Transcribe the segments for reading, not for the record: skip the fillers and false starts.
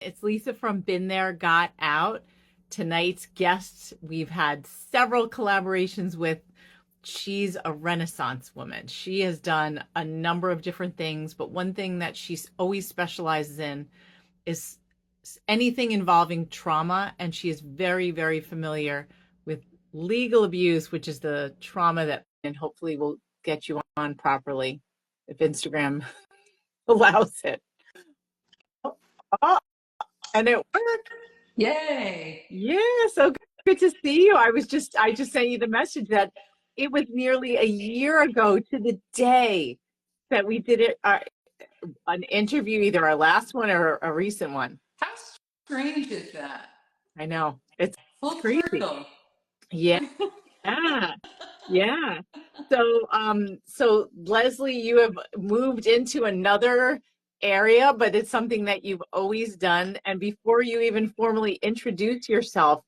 It's Lisa from Been There, Got Out. Tonight's guest, we've had several collaborations with. She's a Renaissance woman. She has done a number of different things, but one thing that she's always specializes in is anything involving trauma. And she is very, very familiar with legal abuse, which is the trauma that, and hopefully will get you on properly if Instagram allows it. Oh, and it worked. Yay. Yeah, so good to see you. I just sent you the message that it was nearly a year ago to the day that we did it, an interview, either our last one or a recent one. How strange is that? I know. It's Full crazy. circle. Yeah. Yeah. So Leslie, you have moved into another area, but it's something that you've always done. And before you even formally introduce yourself,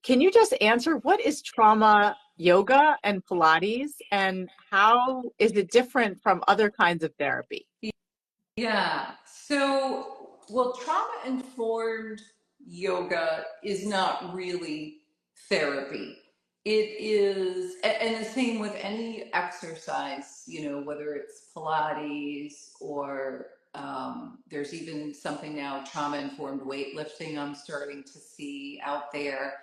can you just answer what is trauma yoga and Pilates, and how is it different from other kinds of therapy? Yeah. Well, trauma informed yoga is not really therapy. It is, and the same with any exercise, whether it's Pilates or there's even something now, trauma informed weightlifting, I'm starting to see out there.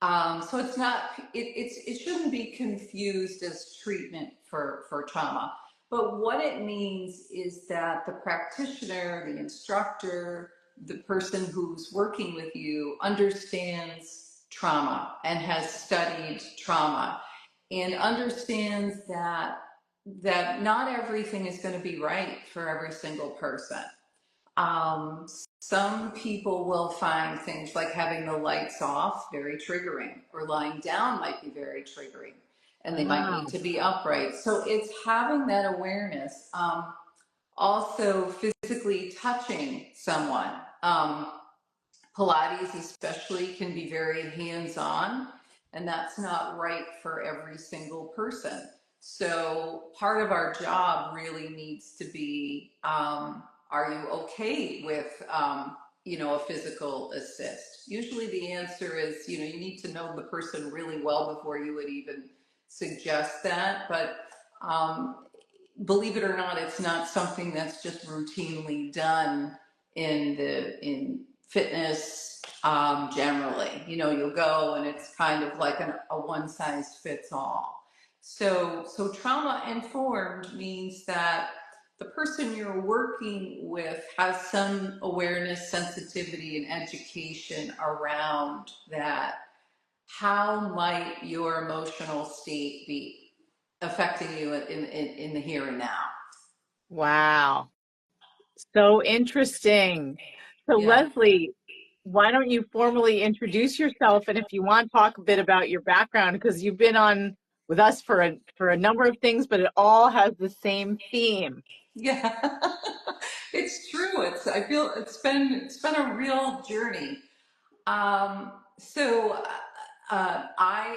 So it's not, it shouldn't be confused as treatment for trauma. But what it means is that the practitioner, the instructor, the person who's working with you understands trauma and has studied trauma and understands that not everything is going to be right for every single person. Um, some people will find things like having the lights off very triggering, or lying down might be very triggering, and they might need Wow. to be upright. So it's having that awareness. Also, physically touching someone. Pilates, especially, can be very hands on, and that's not right for every single person. So, part of our job really needs to be, are you okay with, a physical assist? Usually the answer is, you need to know the person really well before you would even suggest that. But believe it or not, it's not something that's just routinely done in fitness generally. You'll go and it's kind of like a one size fits all. So trauma informed means that the person you're working with has some awareness, sensitivity, and education around that. How might your emotional state be affecting you in the here and now? Wow. So interesting. So Yeah. Leslie, why don't you formally introduce yourself, and if you want, talk a bit about your background, because you've been on with us for a number of things, but it all has the same theme. Yeah. It's true. I feel it's been a real journey. I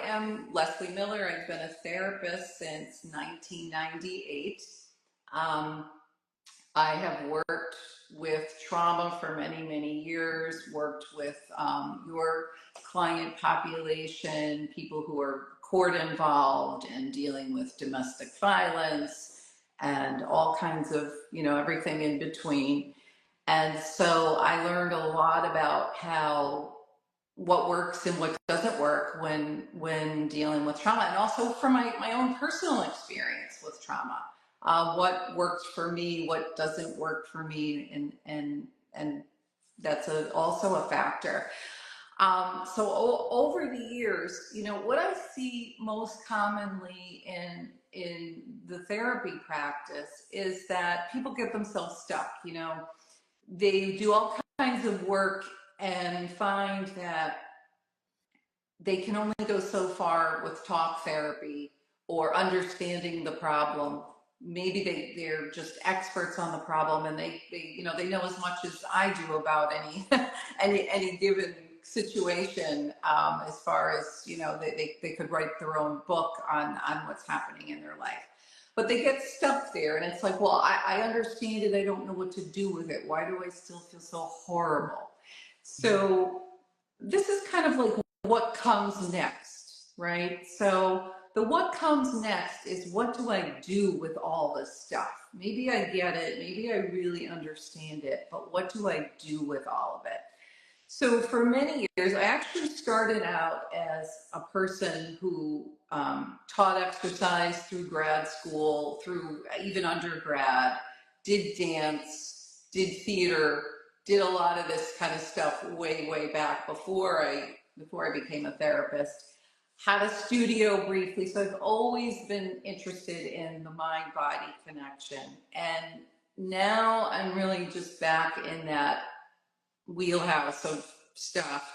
am Leslie Miller. I've been a therapist since 1998. Um, I have worked with trauma for many, many years, worked with your client population, people who are court involved and dealing with domestic violence and all kinds of, everything in between. And so I learned a lot about what works and what doesn't work when dealing with trauma, and also from my own personal experience with trauma. What works for me, what doesn't work for me, and that's also a factor. Over the years, what I see most commonly in the therapy practice is that people get themselves stuck. They do all kinds of work and find that they can only go so far with talk therapy or understanding the problem. Maybe they're just experts on the problem, and they know as much as I do about any any given situation, as far as they could write their own book on what's happening in their life. but they get stuck there. And it's like, well, I understand it. I don't know what to do with it. Why do I still feel so horrible? So this is kind of like what comes next, right? So the what comes next is, what do I do with all this stuff? Maybe I get it, maybe I really understand it, but what do I do with all of it? So for many years, I actually started out as a person who taught exercise through grad school, through even undergrad, did dance, did theater, did a lot of this kind of stuff way, way back before I became a therapist. Had a studio briefly, so I've always been interested in the mind-body connection. And now I'm really just back in that wheelhouse of stuff,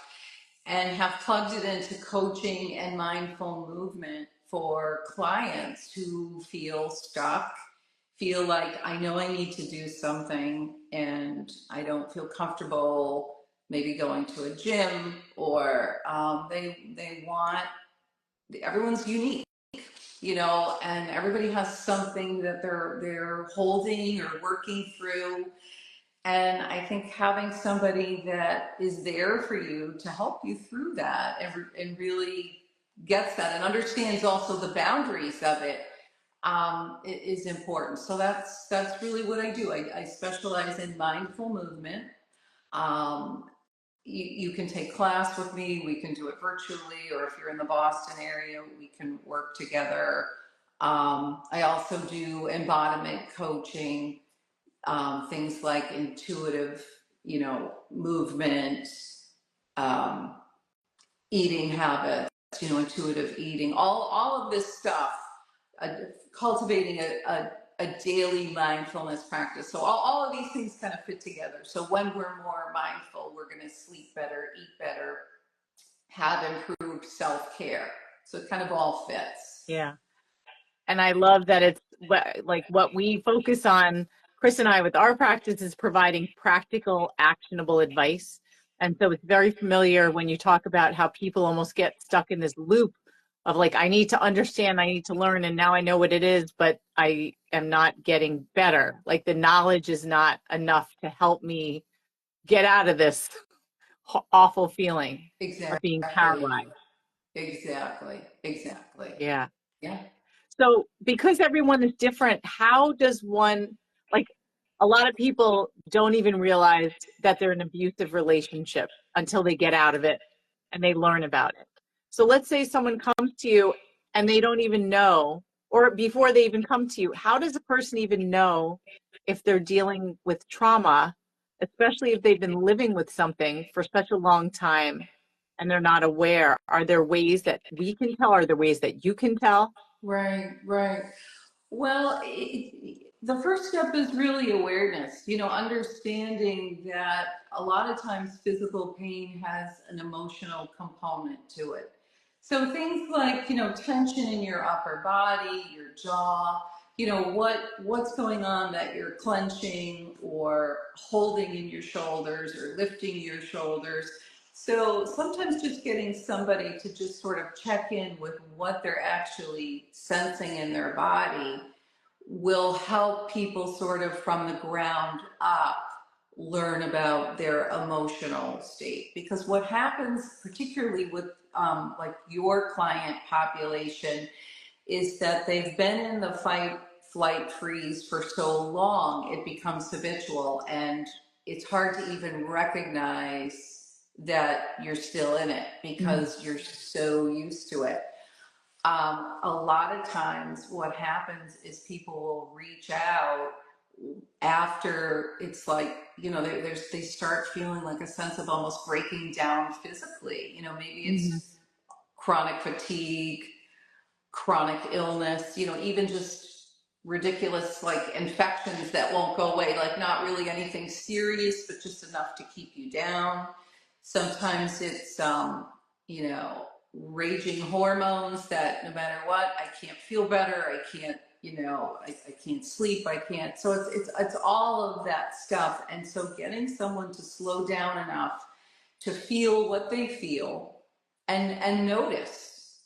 and have plugged it into coaching and mindful movement for clients who feel stuck, feel like, I know I need to do something and I don't feel comfortable maybe going to a gym, or they want, everyone's unique, and everybody has something that they're holding or working through. And I think having somebody that is there for you to help you through that, and really gets that and understands also the boundaries of it, is important. So that's really what I do. I specialize in mindful movement. Um, you can take class with me. We can do it virtually, or if you're in the Boston area, we can work together. I also do embodiment coaching, things like intuitive, movement, um, eating habits, intuitive eating, all of this stuff, uh, cultivating a daily mindfulness practice. So all of these things kind of fit together. So when we're more mindful, we're going to sleep better, eat better, have improved self-care. So it kind of all fits. Yeah. And I love that it's like what we focus on, Chris and I, with our practice, is providing practical, actionable advice. And so it's very familiar when you talk about how people almost get stuck in this loop of like, I need to understand, I need to learn, and now I know what it is, but I am not getting better. Like the knowledge is not enough to help me get out of this awful feeling of being Exactly. paralyzed. Exactly. Yeah. Yeah. So, because everyone is different, how does one, like, a lot of people don't even realize that they're in an abusive relationship until they get out of it and they learn about it. So, let's say someone comes to you and they don't even know, or before they even come to you, how does a person even know if they're dealing with trauma, especially if they've been living with something for such a long time and they're not aware? Are there ways that we can tell? Are there ways that you can tell? Right, right. Well, the first step is really awareness, understanding that a lot of times physical pain has an emotional component to it. So things like, tension in your upper body, your jaw, what's going on that you're clenching or holding in your shoulders or lifting your shoulders. So sometimes just getting somebody to just sort of check in with what they're actually sensing in their body will help people sort of from the ground up learn about their emotional state. Because what happens, particularly with like your client population, is that they've been in the fight, flight, freeze for so long, it becomes habitual, and it's hard to even recognize that you're still in it because you're so used to it. A lot of times what happens is people will reach out after it's like, they start feeling like a sense of almost breaking down physically. Maybe Mhm. it's chronic fatigue, chronic illness, even just ridiculous like infections that won't go away, like not really anything serious, but just enough to keep you down. Sometimes it's, raging hormones that no matter what, I can't feel better, I can't, I can't sleep, I can't. So it's all of that stuff. And so getting someone to slow down enough to feel what they feel and notice.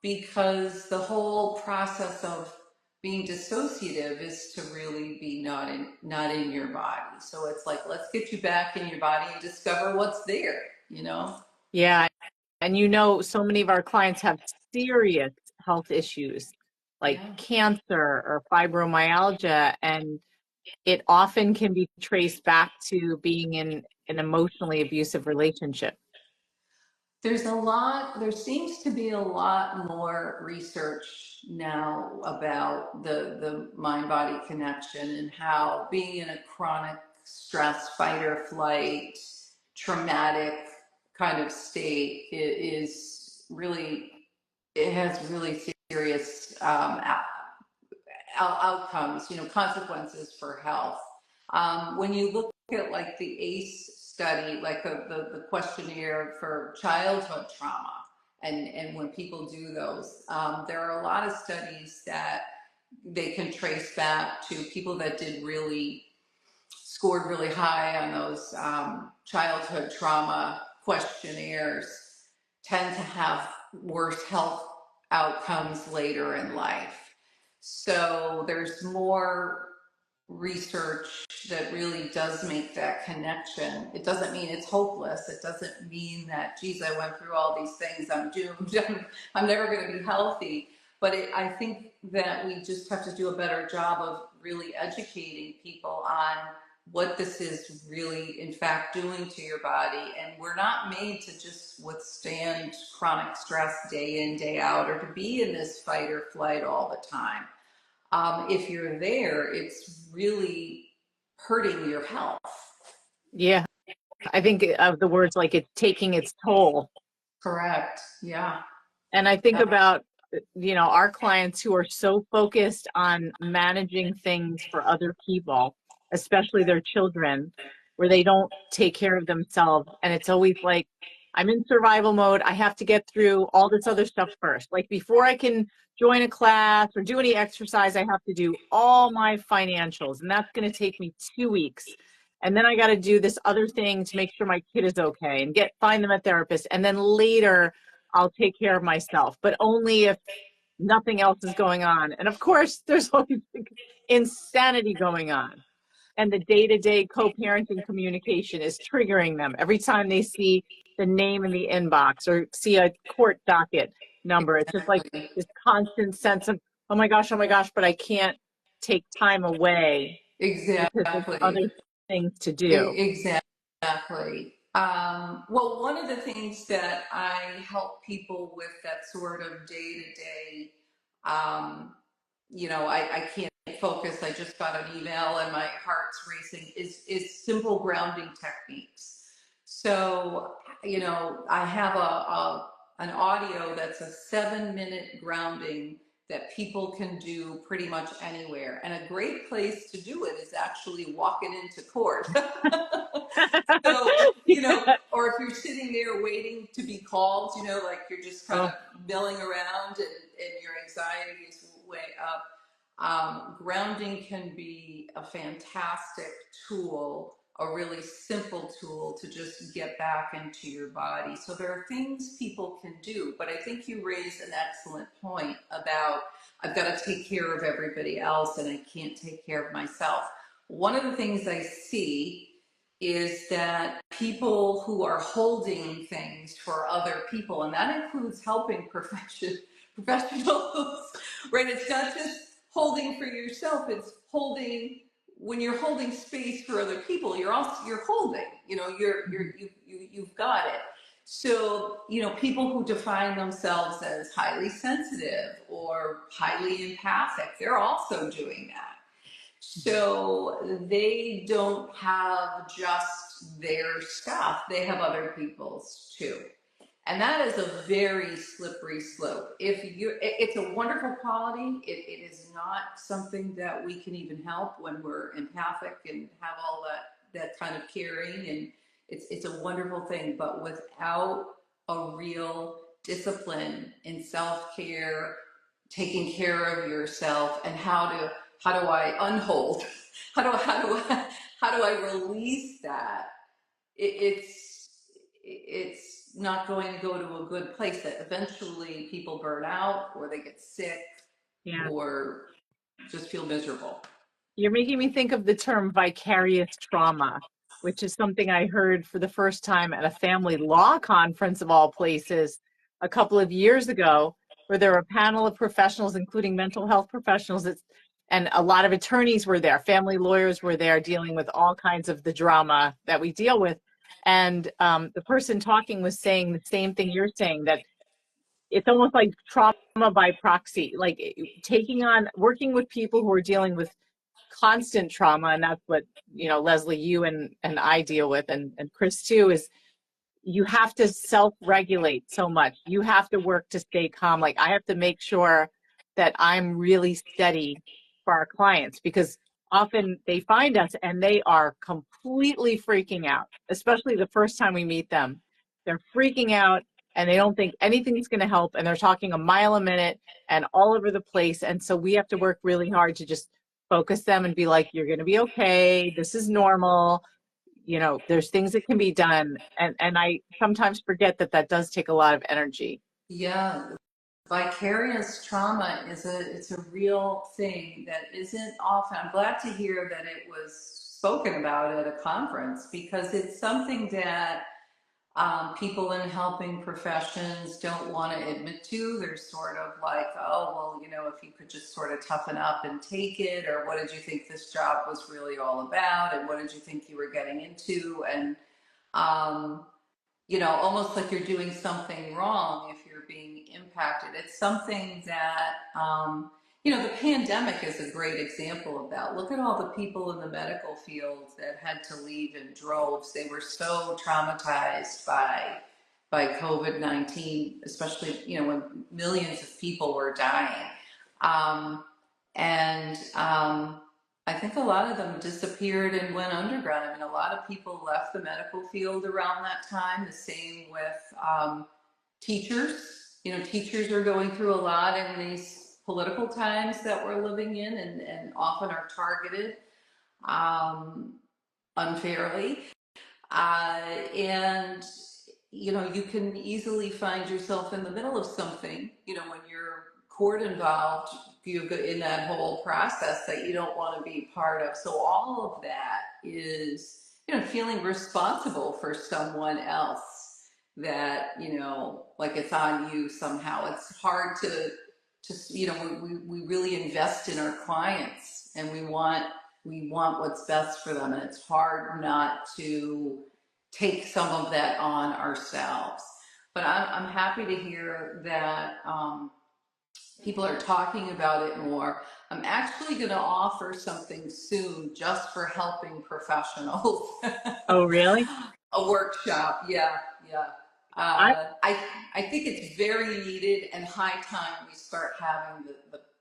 Because the whole process of being dissociative is to really be not in your body. So it's like, let's get you back in your body and discover what's there, you know? Yeah. And so many of our clients have serious health issues like Yeah. cancer or fibromyalgia, and it often can be traced back to being in an emotionally abusive relationship. There seems to be a lot more research now about the mind body connection and how being in a chronic stress, fight or flight, traumatic kind of state is really, it has really serious outcomes, consequences for health. When you look at like the ACE study, like the questionnaire for childhood trauma, and when people do those, there are a lot of studies that they can trace back to people that scored really high on those childhood trauma questionnaires tend to have worse health outcomes later in life. So there's more research that really does make that connection. It doesn't mean it's hopeless. It doesn't mean that, geez, I went through all these things, I'm doomed, I'm never going to be healthy. But I think that we just have to do a better job of really educating people on what this is really, in fact, doing to your body. And we're not made to just withstand chronic stress day in, day out, or to be in this fight or flight all the time. If you're there, it's really hurting your health. Yeah. I think of the words like it's taking its toll. Correct. Yeah. And I think Yeah. about, our clients who are so focused on managing things for other people, especially their children, where they don't take care of themselves. And it's always like, I'm in survival mode. I have to get through all this other stuff first. Like before I can join a class or do any exercise, I have to do all my financials. And that's going to take me 2 weeks. And then I got to do this other thing to make sure my kid is okay and find them a therapist. And then later, I'll take care of myself, but only if nothing else is going on. And of course, there's always insanity going on. And the day-to-day co-parenting communication is triggering them every time they see the name in the inbox or see a court docket number. It's just like Exactly. this constant sense of, oh my gosh, but I can't take time away because there's Exactly. other things to do. Exactly. Well, one of the things that I help people with, that sort of day to day, I can't focus. I just got an email and my heart's racing. Is simple grounding techniques. So, I have an audio that's a 7-minute grounding that people can do pretty much anywhere. And a great place to do it is actually walking into court. So, Yeah. or if you're sitting there waiting to be called, like you're just kind Oh, of milling around and your anxiety is way up. Grounding can be a fantastic tool, a really simple tool to just get back into your body. So there are things people can do, but I think you raised an excellent point about I've got to take care of everybody else and I can't take care of myself. One of the things I see is that people who are holding things for other people, and that includes helping professionals, right? It's not just holding for yourself, it's holding, when you're holding space for other people, you're holding, you've got it. So, people who define themselves as highly sensitive or highly empathic, they're also doing that. So they don't have just their stuff, they have other people's too. And that is a very slippery slope. It's a wonderful quality. It is not something that we can even help when we're empathic and have all that kind of caring. And it's a wonderful thing. But without a real discipline in self-care, taking care of yourself, and how do I unhold? How do I release that? It's not going to go to a good place. That eventually people burn out or they get sick yeah. or just feel miserable. You're making me think of the term vicarious trauma, which is something I heard for the first time at a family law conference of all places a couple of years ago, where there were a panel of professionals, including mental health professionals, and a lot of attorneys were there, family lawyers were there dealing with all kinds of the drama that we deal with. And the person talking was saying the same thing you're saying, that it's almost like trauma by proxy, like taking on, working with people who are dealing with constant trauma. And that's what, Leslie, you and I deal with, and Chris too, is you have to self-regulate so much. You have to work to stay calm. Like I have to make sure that I'm really steady for our clients, because often they find us and they are completely freaking out, especially the first time we meet them. They're freaking out and they don't think anything's going to help, and they're talking a mile a minute and all over the place. And so we have to work really hard to just focus them and be like, you're going to be okay. This is normal. There's things that can be done. And I sometimes forget that that does take a lot of energy. Yeah, vicarious trauma is it's a real thing that isn't often. I'm glad to hear that it was spoken about at a conference, because it's something that people in helping professions don't want to admit to. They're sort of like, oh, well, if you could just sort of toughen up and take it, or what did you think this job was really all about, and what did you think you were getting into? And um, almost like you're doing something wrong if you're being impacted. It's something that, the pandemic is a great example of that. Look at all the people in the medical field that had to leave in droves. They were so traumatized by COVID-19, especially, when millions of people were dying. Um, and I think a lot of them disappeared and went underground. I mean, a lot of people left the medical field around that time. The same with teachers. Teachers are going through a lot in these political times that we're living in, and often are targeted um, unfairly. And you can easily find yourself in the middle of something, when you're court involved, you go in that whole process that you don't want to be part of. So all of that is, feeling responsible for someone else, that, like it's on you somehow. It's hard we really invest in our clients, and we want what's best for them, and it's hard not to take some of that on ourselves. But I'm happy to hear that people are talking about it more. I'm actually going to offer something soon just for helping professionals. Oh, really? A workshop, yeah, yeah. I I think it's very needed, and high time we start having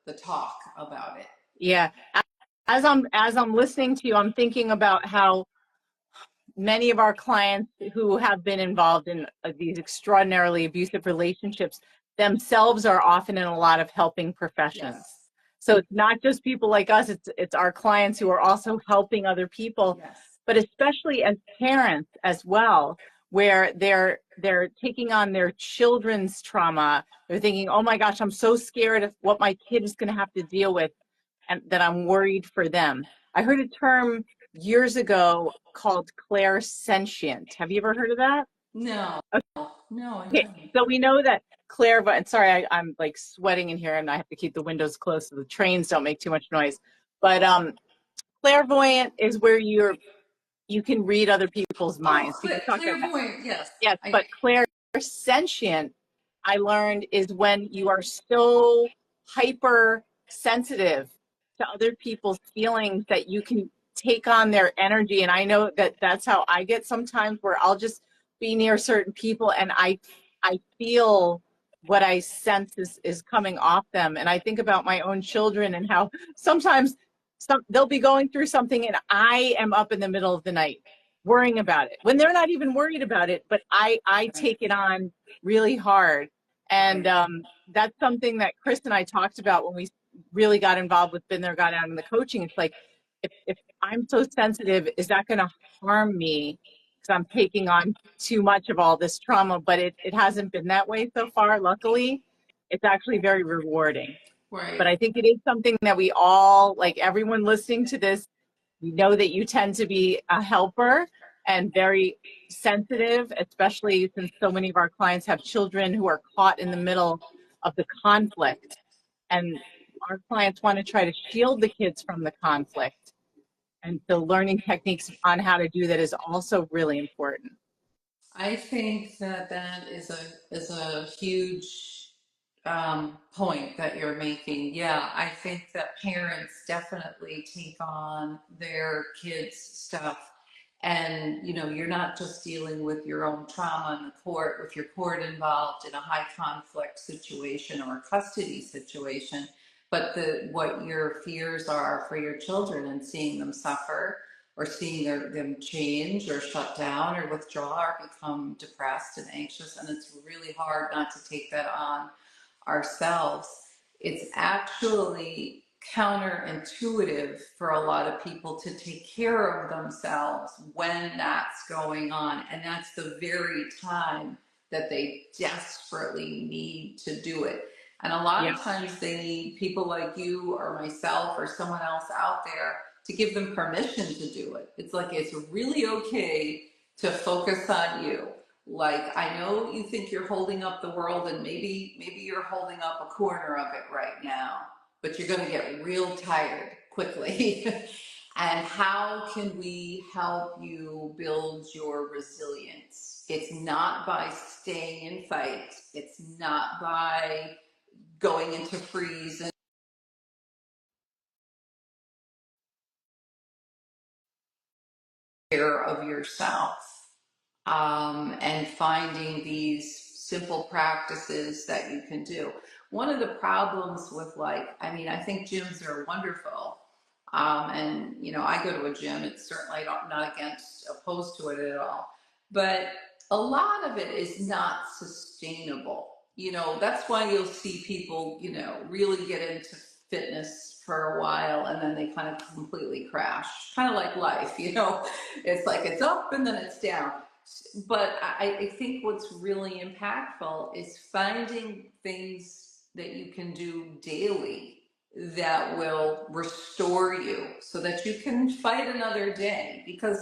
the talk about it. Yeah. As I'm listening to you, I'm thinking about how many of our clients who have been involved in these extraordinarily abusive relationships themselves are often in a lot of helping professions. Yes, So it's not just people like us, it's our clients who are also helping other people, yes, but especially as parents as well, where they're taking on their children's trauma. They're thinking, "Oh my gosh, I'm so scared of what my kid is going to have to deal with, and that I'm worried for them." I heard a term years ago called clairsentient. Have you ever heard of that? no, no, I Okay, haven't. so we know that clairvoyant. Sorry, I'm like sweating in here, and I have to keep the windows closed so the trains don't make too much noise. But clairvoyant is where you can read other people's Oh, minds. People talk about that. clairvoyant, yes. Yes, I but clairsentient, I learned, is when you are so hyper sensitive to other people's feelings that you can take on their energy. And I know that that's how I get sometimes, where I'll just be near certain people and I feel what I sense is coming off them. And I think about my own children and how sometimes they'll be going through something and I am up in the middle of the night worrying about it when they're not even worried about it, but I right, take it on really hard. And right. that's something that Chris and I talked about when we really got involved with Been There, Got Out in the coaching. It's like, if I'm so sensitive, is that going to harm me because I'm taking on too much of all this trauma? But it hasn't been that way so far, luckily. It's actually very rewarding. But Right. I think it is something that we all, like everyone listening to this, we know that you tend to be a helper and very sensitive, especially since so many of our clients have children who are caught in the middle of the conflict. And our clients want to try to shield the kids from the conflict. And so learning techniques on how to do that is also really important. I think that that is a huge point that you're making. Yeah, I think that parents definitely take on their kids' stuff, and you're not just dealing with your own trauma in the court, with your court involved in a high conflict situation or a custody situation, but the what your fears are for your children and seeing them suffer or seeing them change or shut down or withdraw or become depressed and anxious. And it's really hard not to take that on ourselves. It's actually counterintuitive for a lot of people to take care of themselves when that's going on. And that's the very time that they desperately need to do it. And a lot Yeah. of times they need people like you or myself or someone else out there to give them permission to do it. It's like it's really okay to focus on you. Like, I know you think you're holding up the world, and maybe you're holding up a corner of it right now, but you're going to get real tired quickly. And how can we help you build your resilience? It's not by staying in fight. It's not by going into freeze and care of yourself. And finding these simple practices that you can do. One of the problems with, like, I mean, I think gyms are wonderful. And, I go to a gym. It's certainly not opposed to it at all. But a lot of it is not sustainable. That's why you'll see people, really get into fitness for a while and then they kind of completely crash. Kind of like life. It's like it's up and then it's down. But I think what's really impactful is finding things that you can do daily that will restore you so that you can fight another day. Because,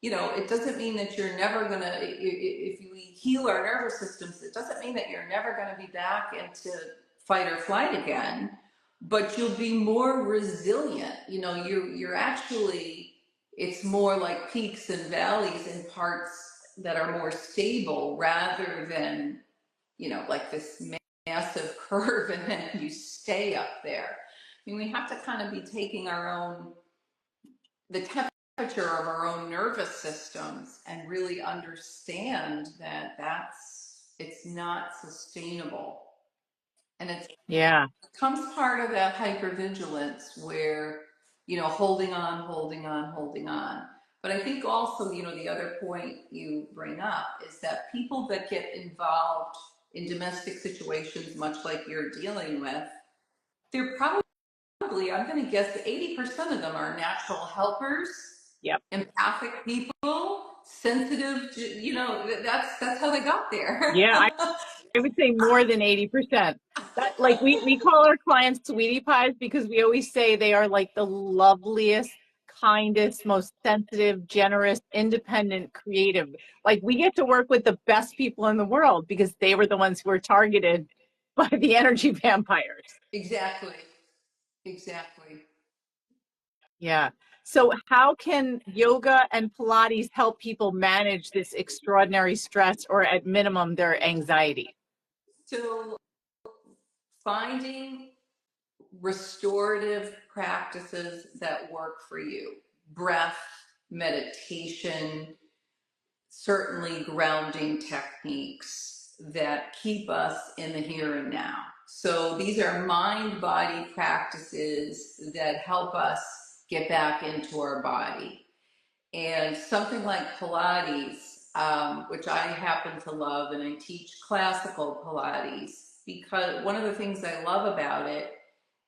it doesn't mean that you're never going to, if we heal our nervous systems, it doesn't mean that you're never going to be back into fight or flight again, but you'll be more resilient. You're actually, it's more like peaks and valleys in parts that are more stable rather than, like this massive curve and then you stay up there. I mean, we have to kind of be taking the temperature of our own nervous systems and really understand that it's not sustainable. And it Yeah. becomes part of that hypervigilance where, holding on, holding on, holding on. But I think also, the other point you bring up is that people that get involved in domestic situations, much like you're dealing with, they're probably, I'm going to guess, 80% of them are natural helpers, Yep. empathic people, sensitive. That's how they got there. Yeah. I would say more than 80%. That, like, we call our clients sweetie pies because we always say they are like the loveliest, kindest, most sensitive, generous, independent, creative. Like, we get to work with the best people in the world because they were the ones who were targeted by the energy vampires. Exactly. Exactly. Yeah. So how can yoga and Pilates help people manage this extraordinary stress or at minimum their anxiety? So finding restorative practices that work for you, breath, meditation, certainly grounding techniques that keep us in the here and now. So these are mind body practices that help us get back into our body. And something like Pilates, which I happen to love, and I teach classical Pilates, because one of the things I love about it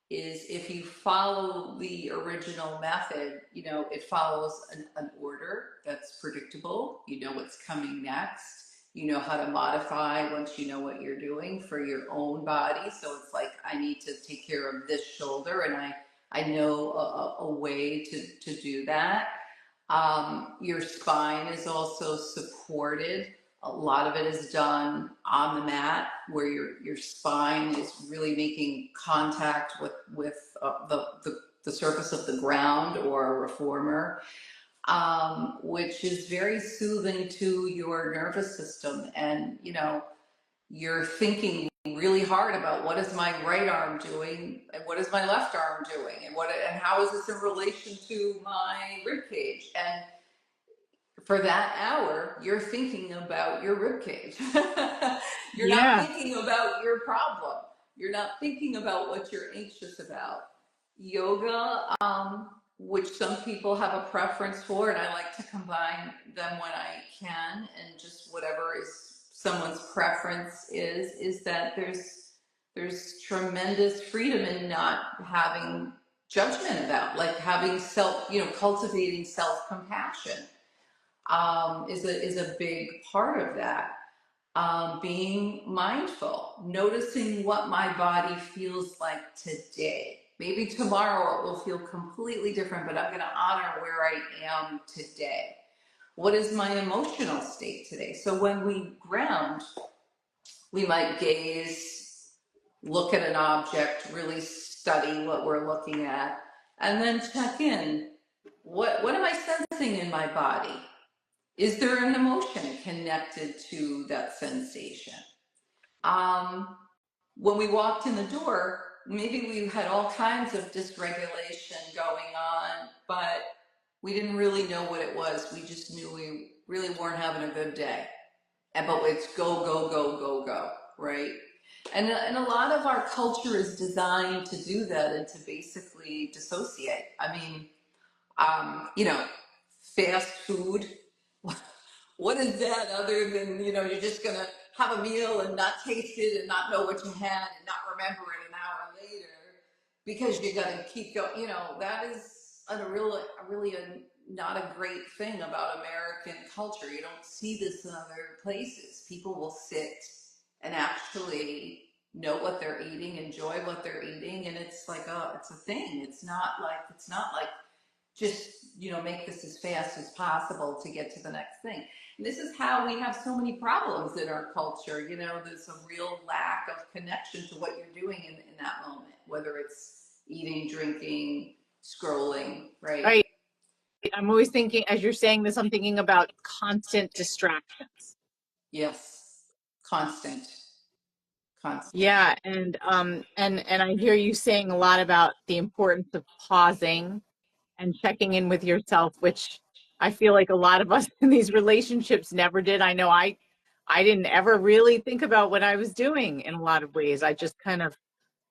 is if you follow the original method, it follows an order that's predictable. You know what's coming next. you know how to modify once you know what you're doing for your own body. So it's like, I need to take care of this shoulder, and I know a way to do that. Your spine is also supported. A lot of it is done on the mat, where your spine is really making contact with the surface of the ground or a reformer, which is very soothing to your nervous system. And you know, you're thinking really hard about, what is my right arm doing and what is my left arm doing, and how is this in relation to my rib cage. And for that hour, you're thinking about your rib cage. You're not Yeah. thinking about your problem. You're not thinking about what you're anxious about. Yoga, which some people have a preference for, and I like to combine them when I can, and just whatever is someone's preference is that there's tremendous freedom in not having judgment about, like having cultivating self-compassion, is a big part of that. Being mindful, noticing what my body feels like today. Maybe tomorrow it will feel completely different, but I'm going to honor where I am today. What is my emotional state today? So when we ground, we might gaze, look at an object, really study what we're looking at, and then check in. What am I sensing in my body? Is there an emotion connected to that sensation? Um, when we walked in the door, maybe we had all kinds of dysregulation going on, but we didn't really know what it was. We just knew we really weren't having a good day. But it's go, go, go, go, go, right? And a lot of our culture is designed to do that and to basically dissociate. I mean, you know, fast food. What is that other than, you know, you're just going to have a meal and not taste it and not know what you had and not remember it an hour later because you got to keep going. You know, that is not a great thing about American culture. You don't see this in other places. People will sit and actually know what they're eating, enjoy what they're eating, and it's a thing. It's not like just, you know, make this as fast as possible to get to the next thing. And this is how we have so many problems in our culture. You know, there's a real lack of connection to what you're doing in that moment, whether it's eating, drinking, scrolling, right? Right. I'm always thinking, as you're saying this, I'm thinking about constant distractions. Yes. Constant, constant. Yeah, and I hear you saying a lot about the importance of pausing and checking in with yourself, which I feel like a lot of us in these relationships never did. I know I didn't ever really think about what I was doing in a lot of ways. I just kind of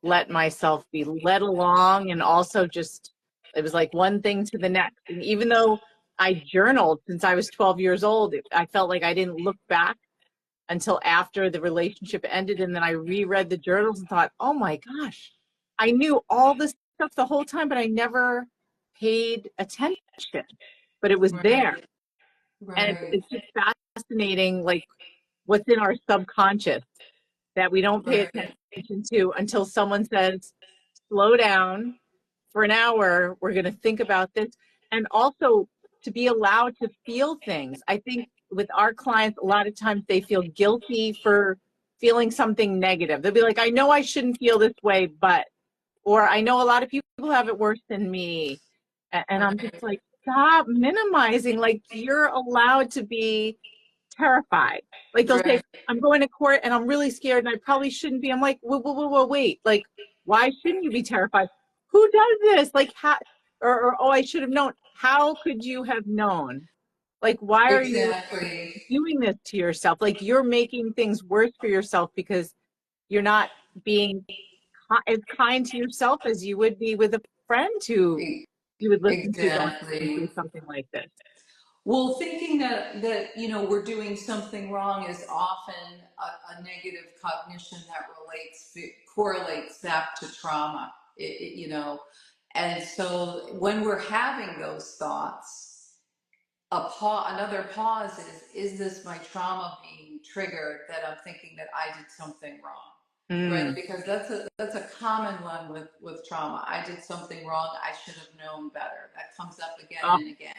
let myself be led along, and also just it was like one thing to the next. And even though I journaled since I was 12 years old, I felt like I didn't look back until after the relationship ended. And then I reread the journals and thought, oh my gosh, I knew all this stuff the whole time, but I never paid attention. But it was there. Right, And right, it's just fascinating, like what's in our subconscious that we don't pay right, attention to until someone says, slow down for an hour. We're going to think about this. And also to be allowed to feel things. I think with our clients, a lot of times they feel guilty for feeling something negative. They'll be like, I know I shouldn't feel this way, but, or I know a lot of people have it worse than me. And I'm just right, like, stop minimizing. Like, you're allowed to be terrified. Like, they'll say, right. I'm going to court and I'm really scared and I probably shouldn't be. I'm like, whoa, whoa, whoa, whoa, wait. Like, why shouldn't you be terrified? Who does this? Like, how, or oh, I should have known. How could you have known? Like, why are you Exactly. doing this to yourself? Like, you're making things worse for yourself because you're not being as kind to yourself as you would be with a friend who E- you would listen to going through Exactly. something like this. Well, thinking that you know we're doing something wrong is often a negative cognition that correlates back to trauma. You know, and so when we're having those thoughts, another pause is this my trauma being triggered that I'm thinking that I did something wrong, right? Mm. Because that's a common one with trauma. I did something wrong. I should have known better. That comes up again Oh, and again.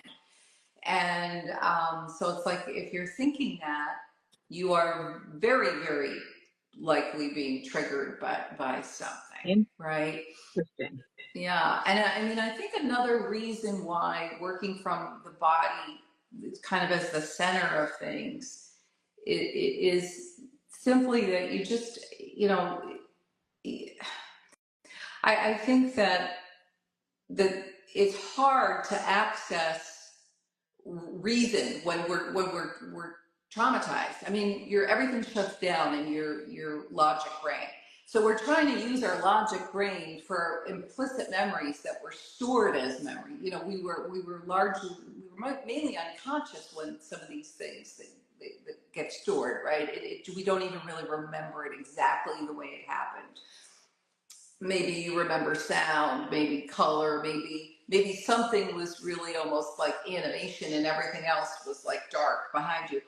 And so it's like if you're thinking that, you are very, very likely being triggered by something, right? interesting. Yeah, and I mean, I think another reason why working from the body kind of as the center of things it is simply that you just, I think that it's hard to access reason when we're traumatized. I mean, your everything shuts down in your logic brain. So we're trying to use our logic brain for implicit memories that were stored as memory. We were mainly unconscious when some of these things that get stored, right? We don't even really remember it exactly the way it happened. Maybe you remember sound, maybe color, maybe something was really almost like animation and everything else was like dark behind you.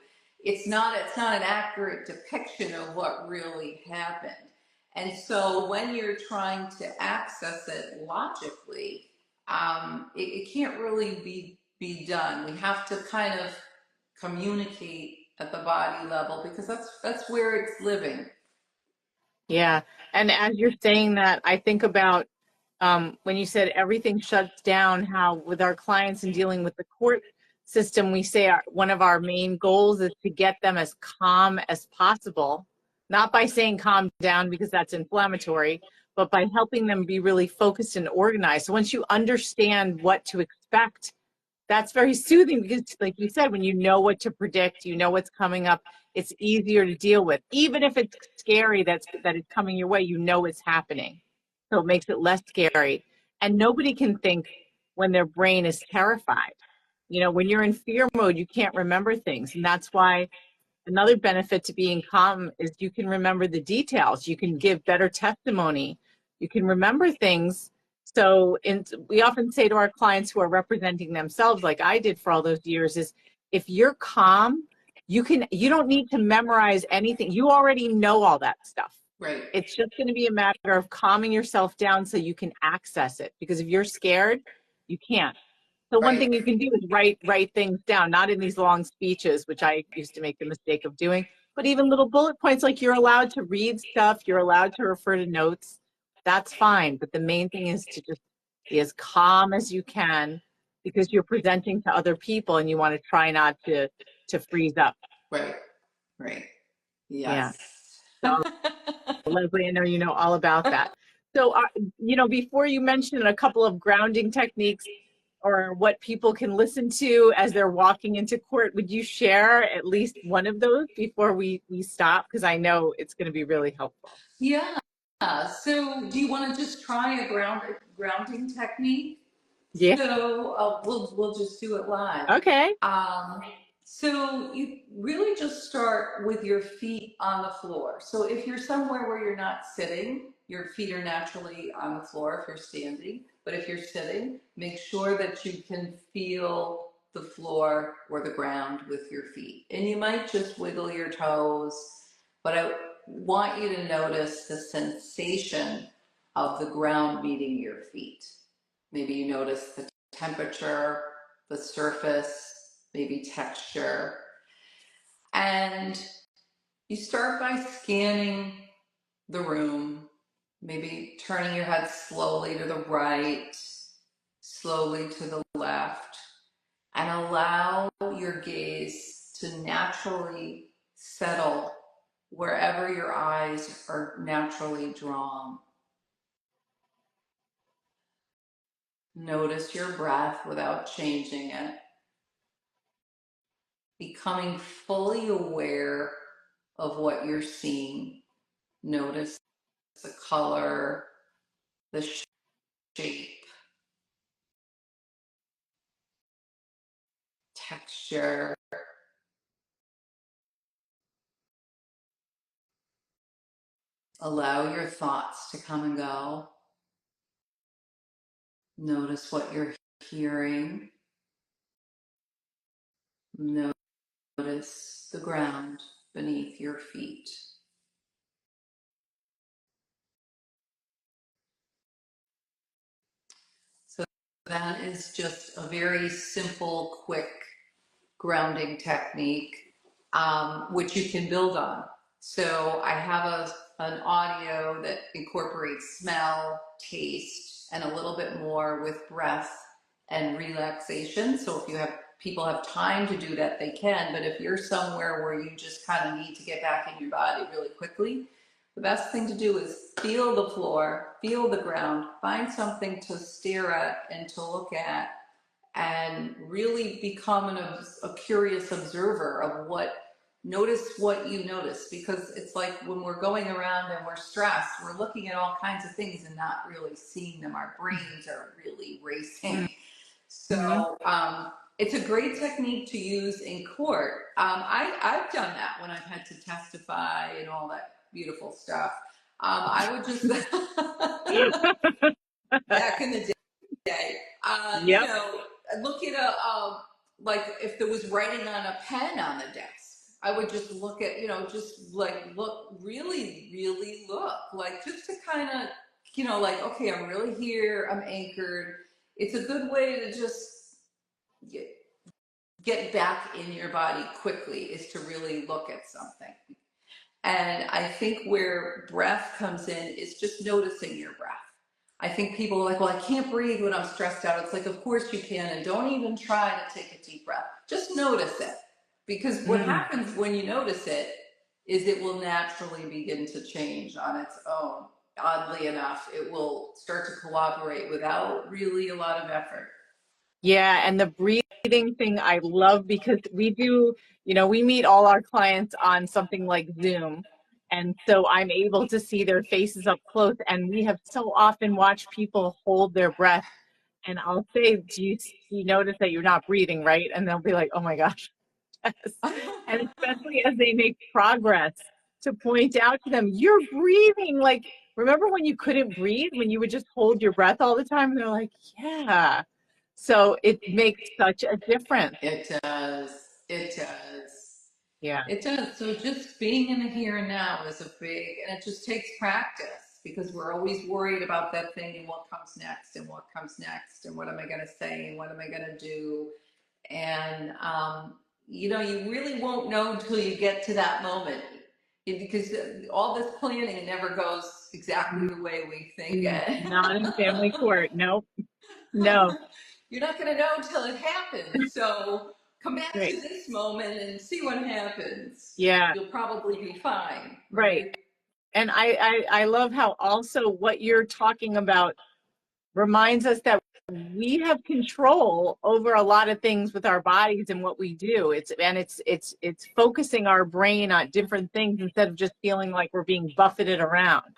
It's not an accurate depiction of what really happened. And so when you're trying to access it logically, it can't really be done. We have to kind of communicate at the body level because that's where it's living. Yeah. And as you're saying that, I think about when you said everything shuts down, how with our clients and dealing with the court system, we say one of our main goals is to get them as calm as possible, not by saying calm down because that's inflammatory, but by helping them be really focused and organized. So once you understand what to expect, that's very soothing because, like you said, when you know what to predict, you know what's coming up, it's easier to deal with. Even if it's scary that it's coming your way, you know it's happening. So it makes it less scary. And nobody can think when their brain is terrified. When you're in fear mode, you can't remember things. And that's why another benefit to being calm is you can remember the details. You can give better testimony. You can remember things. So we often say to our clients who are representing themselves, like I did for all those years, is if you're calm, you don't need to memorize anything. You already know all that stuff. Right. It's just going to be a matter of calming yourself down so you can access it. Because if you're scared, you can't. So one Right. thing you can do is write things down, not in these long speeches, which I used to make the mistake of doing, but even little bullet points, like you're allowed to read stuff, you're allowed to refer to notes. That's fine. But the main thing is to just be as calm as you can because you're presenting to other people and you want to try not to freeze up. Right. Right. Yeah. Yes. So Leslie, I know you know all about that. So, before you mentioned a couple of grounding techniques or what people can listen to as they're walking into court, would you share at least one of those before we stop? Because I know it's going to be really helpful. Yeah. So, do you want to just try a grounding technique? Yeah. So, we'll just do it live. Okay. Um, so you really just start with your feet on the floor. So if you're somewhere where you're not sitting, your feet are naturally on the floor if you're standing. But if you're sitting, make sure that you can feel the floor or the ground with your feet. And you might just wiggle your toes, but I want you to notice the sensation of the ground meeting your feet. Maybe you notice the temperature, the surface, maybe texture. And you start by scanning the room, maybe turning your head slowly to the right, slowly to the left, and allow your gaze to naturally settle wherever your eyes are naturally drawn. Notice your breath without changing it, becoming fully aware of what you're seeing. Notice the color, the shape, texture. Allow your thoughts to come and go. Notice what you're hearing. Notice the ground beneath your feet. So that is just a very simple, quick grounding technique, which you can build on. So I have an audio that incorporates smell, taste, and a little bit more with breath and relaxation. So if you have people have time to do that, they can. But if you're somewhere where you just kind of need to get back in your body really quickly, the best thing to do is feel the floor, feel the ground, find something to stare at and to look at, and really become a curious observer of notice what you notice. Because it's like when we're going around and we're stressed, we're looking at all kinds of things and not really seeing them. Our brains are really racing. Mm-hmm. So it's a great technique to use in court. I've done that when I've had to testify and all that beautiful stuff. I would just, back in the day, Yep. look at like if there was writing on a pen on the desk, I would just look at, just like look, really, really look, like just to kind of, like, okay, I'm really here, I'm anchored. It's a good way to just get back in your body quickly, is to really look at something. And I think where breath comes in is just noticing your breath. I think people are like, well, I can't breathe when I'm stressed out. It's like, of course you can. And don't even try to take a deep breath. Just notice it. Because what Mm. happens when you notice it is it will naturally begin to change on its own. Oddly enough, it will start to cooperate without really a lot of effort. Yeah, and the breathing thing I love because we do, we meet all our clients on something like Zoom. And so I'm able to see their faces up close. And we have so often watched people hold their breath. And I'll say, do you notice that you're not breathing, right? And they'll be like, oh my gosh, yes. And especially as they make progress, to point out to them, you're breathing. Like, remember when you couldn't breathe, when you would just hold your breath all the time? And they're like, yeah. So it makes such a difference. It does. It does. Yeah. It does. So just being in the here and now is and it just takes practice, because we're always worried about that thing and what comes next and what comes next and what am I going to say and what am I going to do. And, you really won't know until you get to that moment. Because all this planning never goes exactly the way we think it. Not in family court. Nope. No. You're not going to know until it happens. So come back Right. to this moment and see what happens. Yeah. You'll probably be fine, Right. right? And I love how also what you're talking about reminds us that we have control over a lot of things with our bodies and what we do. It's focusing our brain on different things instead of just feeling like we're being buffeted around.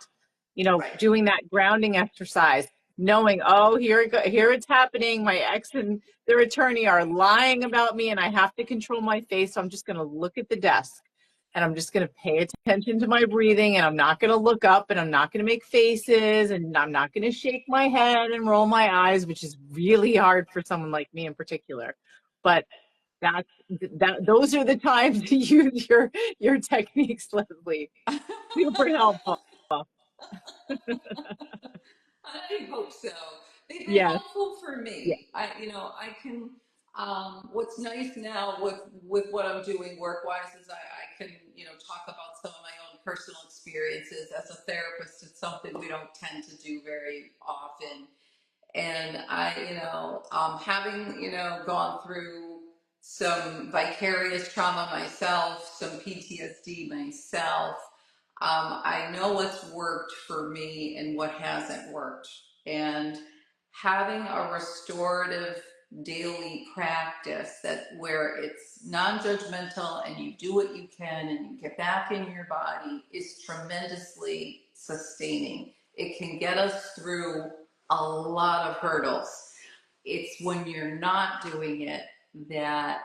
Right. Doing that grounding exercise, knowing, oh, here it's happening. My ex and their attorney are lying about me, and I have to control my face. So I'm just going to look at the desk and I'm just going to pay attention to my breathing, and I'm not going to look up, and I'm not going to make faces, and I'm not going to shake my head and roll my eyes, which is really hard for someone like me in particular. But those are the times to use your techniques, Leslie. Super helpful. I hope so. They've been Yes. helpful for Yeah. me. I can. What's nice now with what I'm doing work wise is I can talk about some of my own personal experiences as a therapist. It's something we don't tend to do very often. And having, gone through some vicarious trauma myself, some PTSD myself, I know what's worked for me and what hasn't worked. And having a restorative daily practice where it's non-judgmental and you do what you can and you get back in your body is tremendously sustaining. It can get us through a lot of hurdles. It's when you're not doing it that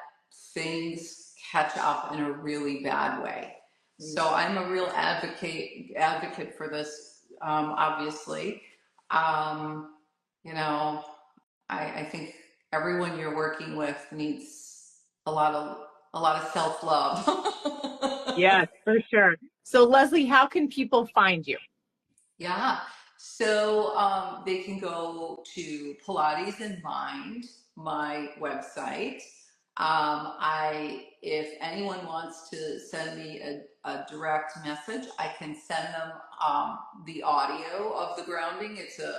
things catch up in a really bad way. So I'm a real advocate for this, obviously. Um, you know, I think everyone you're working with needs a lot of a lot of self love. Yes, for sure. So, Leslie, how can people find you? Yeah. So they can go to Pilates in Mind, my website. If anyone wants to send me a direct message, I can send them the audio of the grounding.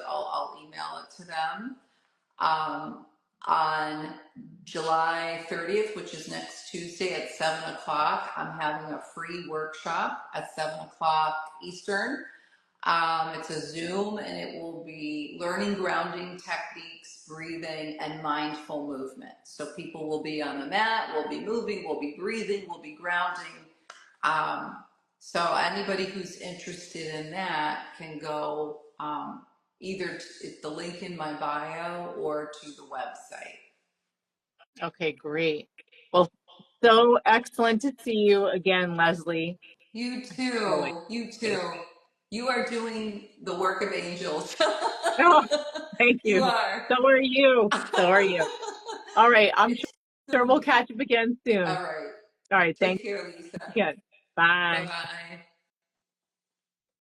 I'll email it to them. Um, on July 30th, which is next Tuesday at 7 o'clock, I'm having a free workshop at 7 o'clock Eastern. It's a Zoom and it will be learning grounding techniques, breathing, and mindful movement. So people will be on the mat, we'll be moving, we'll be breathing, we'll be grounding. Um, so anybody who's interested in that can go either the link in my bio or to the website. Okay, great. Well, so excellent to see you again, Leslie. You Really. too. You too. You are doing the work of angels. Oh, thank You you. are. So are you. So are you. All right. I'm It's sure we'll catch up again soon. all right. All right. Take Thanks care, Lisa. again. Bye Bye. bye.